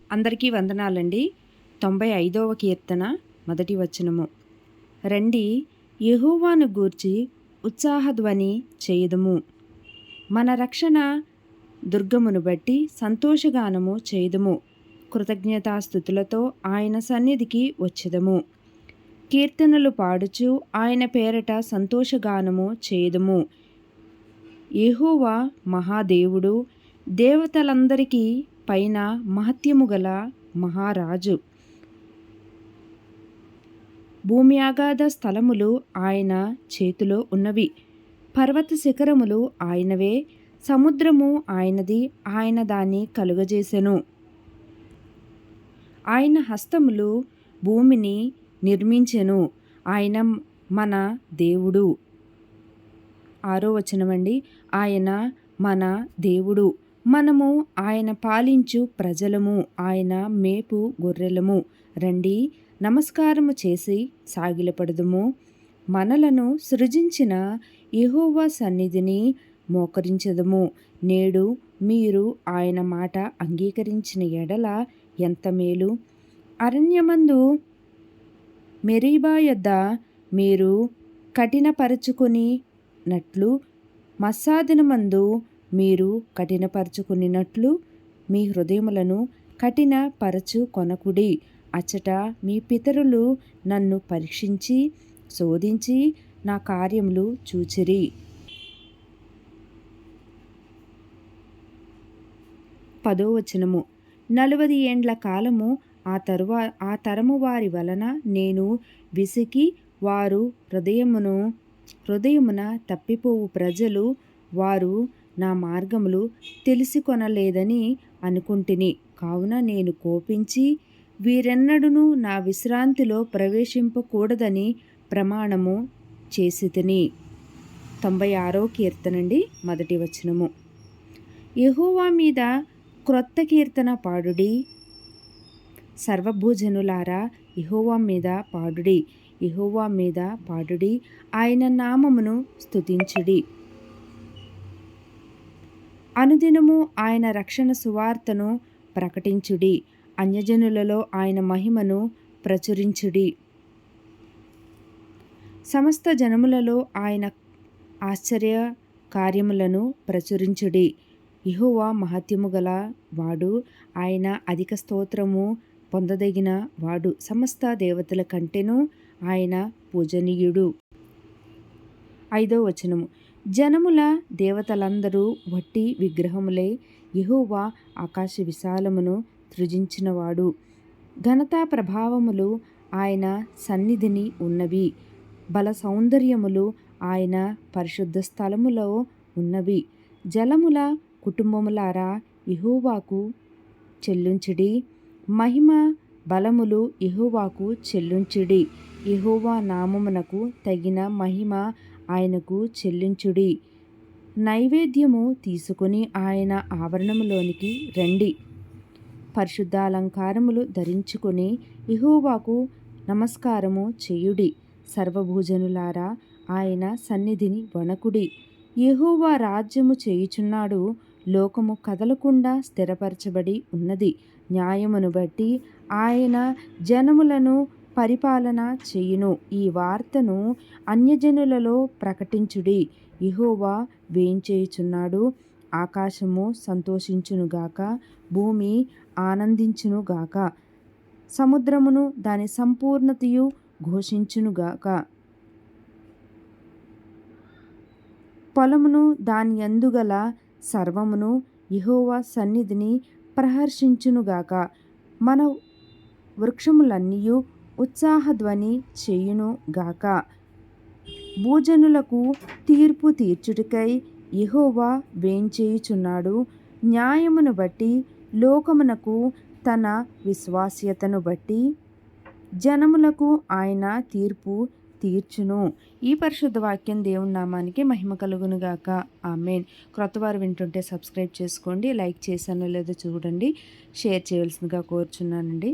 అందరికీ వందనాలండి. 95వ కీర్తన మొదటి వచనము. రండి, యెహోవాను గూర్చి ఉత్సాహధ్వని చేయుదము. మన రక్షణ దుర్గమును బట్టి సంతోషగానము చేయుదము. కృతజ్ఞతాస్తుతులతో ఆయన సన్నిధికి వచ్చెదము. కీర్తనలు పాడుచు ఆయన పేరట సంతోషగానము చేయుదము. యెహోవా మహాదేవుడు, దేవతలందరికీ పైన మహత్యము గల మహారాజు. భూమి అగాధ స్థలములు ఆయన చేతిలో ఉన్నవి. పర్వత శిఖరములు ఆయనవే, సముద్రము ఆయనది, ఆయన దాన్ని కలుగజేసెను. ఆయన హస్తములు భూమిని నిర్మించెను. ఆయన మన దేవుడు. 6వ వచనమండి. ఆయన మన దేవుడు, మనము ఆయన పాలించు ప్రజలము, ఆయన మేపు గొర్రెలము. రండి, నమస్కారము చేసి సాగిలపడదుము. మనలను సృజించిన యెహోవా సన్నిధిని మోకరించదము. నేడు మీరు ఆయన మాట అంగీకరించిన ఎడల ఎంత మేలు. అరణ్యమందు మెరీబా యొద్ద మీరు కఠినపరచుకొనినట్లు, మస్సాదినమందు మీరు కఠినపరచుకొనినట్లు మీ హృదయములను కఠినపరచుకొనకుడి. అచ్చట మీ పితరులు నన్ను పరీక్షించి శోధించి నా కార్యములు చూచిరి. 10వ వచనము. 40 ఏండ్ల కాలము ఆ తరము వారి వలన నేను విసికి, వారు హృదయమున తప్పిపోవు ప్రజలు, వారు నా మార్గములు తెలిసికొనలేదని అనుకుంటిని. కావున నేను కోపించి వీరెన్నడూను నా విశ్రాంతిలో ప్రవేశింపకూడదని ప్రమాణము చేసితిని. 96వ కీర్తనండి, మొదటి వచనము. యెహోవా మీద క్రొత్త కీర్తన పాడుడి. సర్వభూజనులారా, యెహోవా మీద పాడుడి. యెహోవా మీద పాడుడి, ఆయన నామమును స్తుతించుడి. అనుదినము ఆయన రక్షణ సువార్తను ప్రకటించుడి. అన్యజనులలో ఆయన మహిమను ప్రచురించుడి. సమస్త జనములలో ఆయన ఆశ్చర్య కార్యములను ప్రచురించుడి. యెహోవా మహత్యము గల వాడు, ఆయన అధిక స్తోత్రము పొందదగిన వాడు. సమస్త దేవతల కంటెను ఆయన పూజనీయుడు. 5వ వచనము. జనముల దేవతలందరూ వట్టి విగ్రహములే. యెహోవా ఆకాశ విశాలమును సృజించినవాడు. ఘనతా ప్రభావములు ఆయన సన్నిధిని ఉన్నవి. బల సౌందర్యములు ఆయన పరిశుద్ధ స్థలములో ఉన్నవి. జలముల కుటుంబములారా, యెహోవాకు చెల్లించుడి. మహిమ బలములు యెహోవాకు చెల్లించుడి. యెహోవా నామమునకు తగిన మహిమ ఆయనకు చెల్లించుడి. నైవేద్యము తీసుకుని ఆయన ఆవరణములోనికి రండి. పరిశుద్ధాలంకారములు ధరించుకొని యెహోవాకు నమస్కారము చేయుడి. సర్వభూజనులారా, ఆయన సన్నిధిని వణకుడి. యెహోవా రాజ్యము చేయుచున్నాడు. లోకము కదలకుండా స్థిరపరచబడి ఉన్నది. న్యాయమును బట్టి ఆయన జనములను పరిపాలన చేయును. ఈ వార్తను అన్యజనులలో ప్రకటించుడి. యెహోవా వేంచేయుచున్నాడు. ఆకాశము సంతోషించునుగాక, భూమి ఆనందించునుగాక, సముద్రమును దాని సంపూర్ణతయు ఘోషించునుగాక. పొలమును దాని యందుగల సర్వమును యెహోవా సన్నిధిని ప్రహర్షించునుగాక. మన వృక్షములన్నీయు ఉత్సాహధ్వని చేయునుగాక. భూజనులకు తీర్పు తీర్చుటకై యెహోవా వేంచేయుచున్నాడు. న్యాయమును బట్టి లోకమునకు, తన విశ్వాస్యతను బట్టి జనములకు ఆయన తీర్పు తీర్చును. ఈ పరిశుద్ధ వాక్యం దేవుని నామానికి మహిమ కలుగునుగాక. ఆమేన్. క్రొత్తవారు వింటుంటే సబ్స్క్రైబ్ చేసుకోండి. లైక్ చేశానో లేదో చూడండి. షేర్ చేయవలసిందిగా కోరుచున్నానండి.